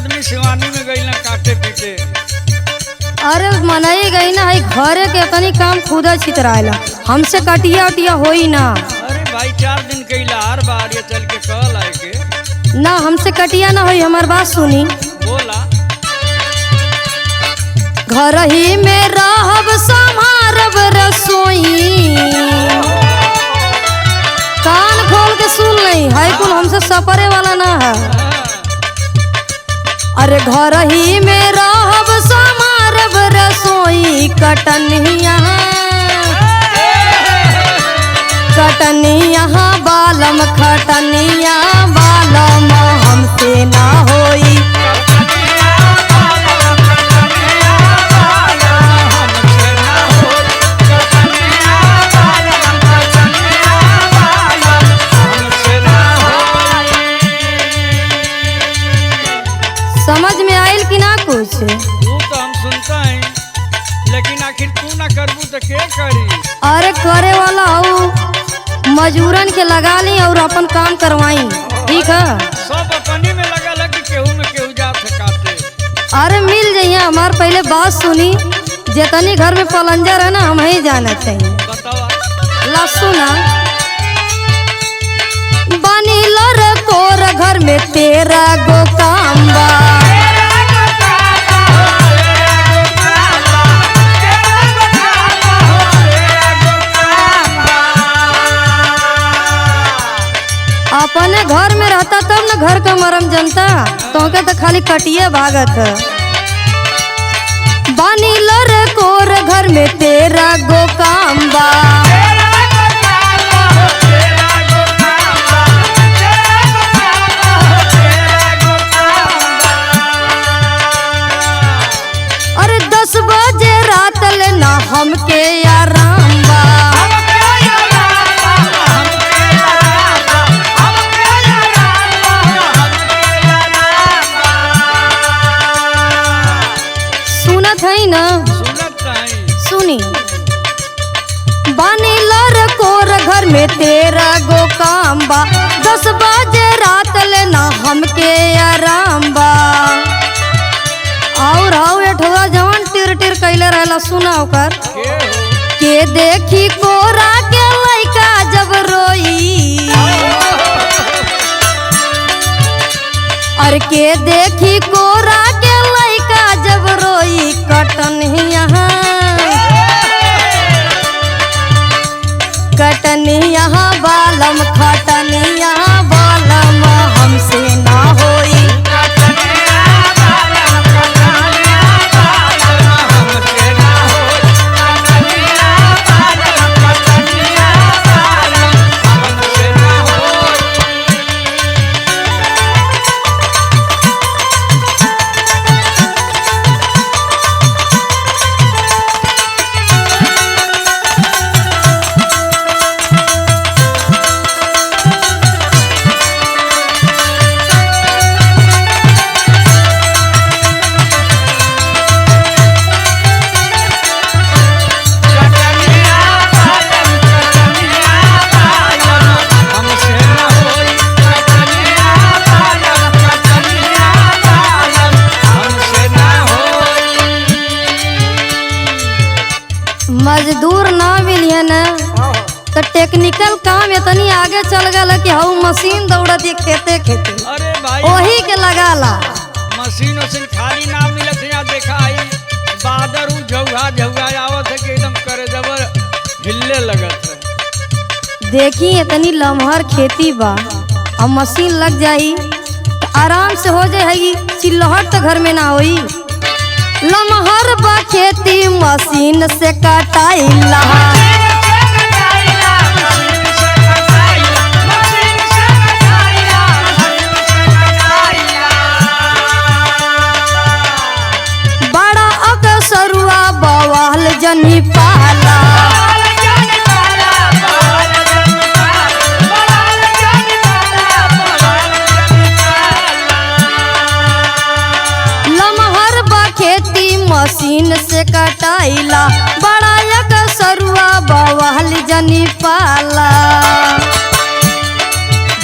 आदमी शिवानी में गई ना काटे पीटे। अरे मनाई गई ना है घरे के तनी काम खुद छितराला, हमसे कटिया उटिया होई ना। अरे भाई 4 दिन कैला हर बार ये चल के कल आए के ना हमसे कटिया ना होई, हमार बात सुनी। बोला घर ही में रहब संभारब रसोई, कान खोल के सुन नहीं है कुल हमसे सपरे वाला ना है। अरे घर ही में रहब संभारब रसोई, कटनिया कटनिया बालम खटनिया बालम हमसे ना होई। समझ में आयल कि ना कुछ? तू तो हम सुनता है, लेकिन आखिर तू ना करबू तो के करी? अरे करे वाला हो मजूरन के लगा ली और अपन काम करवाई, ठीक है? सब अपनी में लगा कि केहू में केहू जात है काटे। अरे मिल जाइए, हमार पहले बात सुनी। जितनी घर में पलंजर है ना हम ही जाना चाहिए। बतावा ला सुना, बनी लर कोर घर में 13 गो काम बा। अपने घर में रहता तब न घर का मरम जनता, तो के तो खाली कटिए भागत है। बानी लर कोर घर में 13 गो काम बा। अरे 10 बजे रात ले ना हमके आराम बा। है ना? सुनी, बानी लर कोर घर में 13 गो काम बा। 10 बजे रात ले ना हमके आराम बा। और हाउ एठवा जवान टिर टिर कैले रहला, सुना ओकर के देखी कोरा के लइका जब रोई। और के देखी कोरा के लइका जब रोई, कटनिया कटनिया बालम खटनिया बालम हमसे ना होई। मजदूर ना मिलिए ना तो टेक्निकल काम इतनी आगे चल गया कि हाउ मशीन दौड़ती खेते खेते। अरे भाई वही के लगाला मशीन वशीन खाली ना मिलत है। यहाँ देखा आई बादर झौहा झौहा आवत है कि एकदम करे जबर हिलने लगत है। देखी इतनी लम्हर खेती बा, अब मशीन लग जाई तो आराम से हो जाएगी, चिल्लहट तो घर में ना होई। लम्हर बा खेती मशीन से कटाइला। बड़ा अकसरुआ बवाल जनी पाला। लम्हर बा खेती मशीन से कटाइला। बड़ा अकसरुआ बवाल जनी पाला।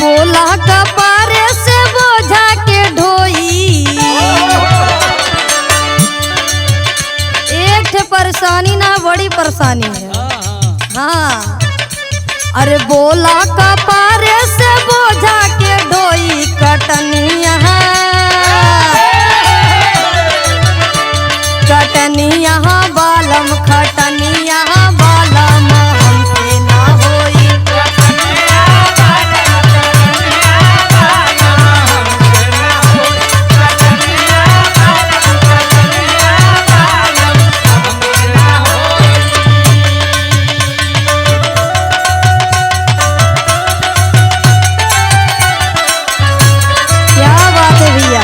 बोला कपारे से बोझा के ढोई। परेशानी ना बड़ी परेशानी है। हाँ हाँ हाँ अरे बोला कपारे से बोझा के ढोई कटनिया कटनिया बालम खटनिया बालम हमसे ना होई। क्या बात है भैया।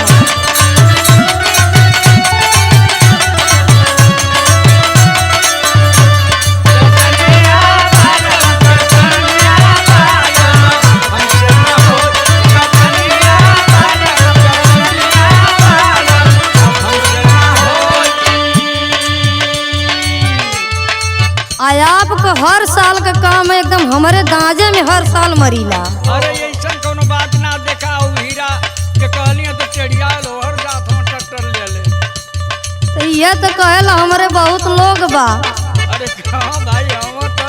आय आपको हर साल का काम है एकदम हमारे दांजे में हर साल मरीला। अरे ऐसा कोनो बात ना देखा उ हीरा के कहलिए तो टेढ़िया लोहर जात हम ट्रैक्टर ले ले। तो ये तो कहेला हमारे बहुत लोग बा। अरे कहाँ भाई हम तो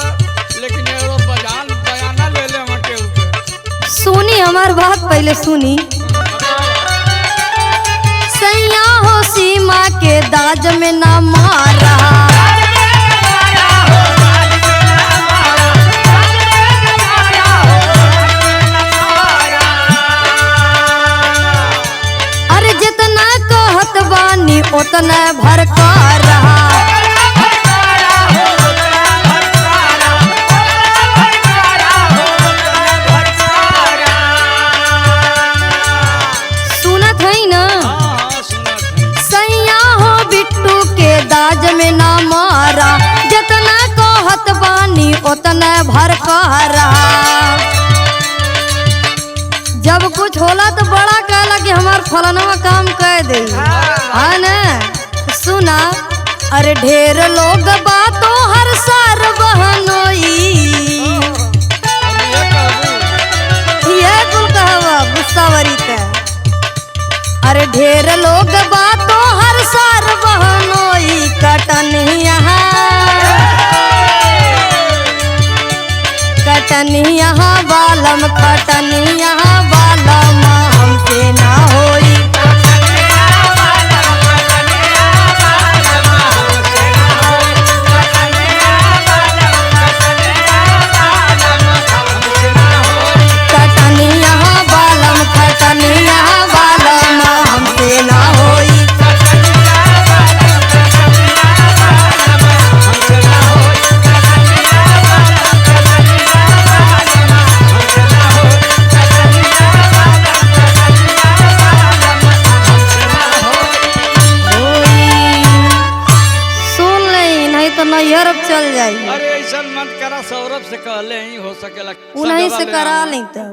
लेकिन एगो बजान बयाना ले ले हम के ऊपर। सुनी हमार बात पहले सुनी। सैया हो सीमा के दाज में ना मारा अरे जितना कहत बानी उतना भरका रहा। सुनत है ना। हाँ हाँ सुनत है। सैया हो बिट्टू के दाज में ना मारा जितना कहत बानी उतना भरका रहा। जब कुछ होला तो बड़ा कहला कि हमार फलाना काम कह दे है ना। सुना अरे ढेर लोग बातों हर सार बहनोई अब ये कहबू ये कुल कहवा गुस्सावरी के। अरे ढेर लोग बातों हर सार बहनोई कटनिया कटनिया बालम खटनिया बालम हमसे ना होई। कटनिया बालम खटनिया बालम हमसे ना होई। सुन ले नहीं तो नैहर चल जाई। अरे ऐसा मत करा सौरभ से कहले ही हो सकेला। उन्हीं सजवा से ले करा आना। नहीं तो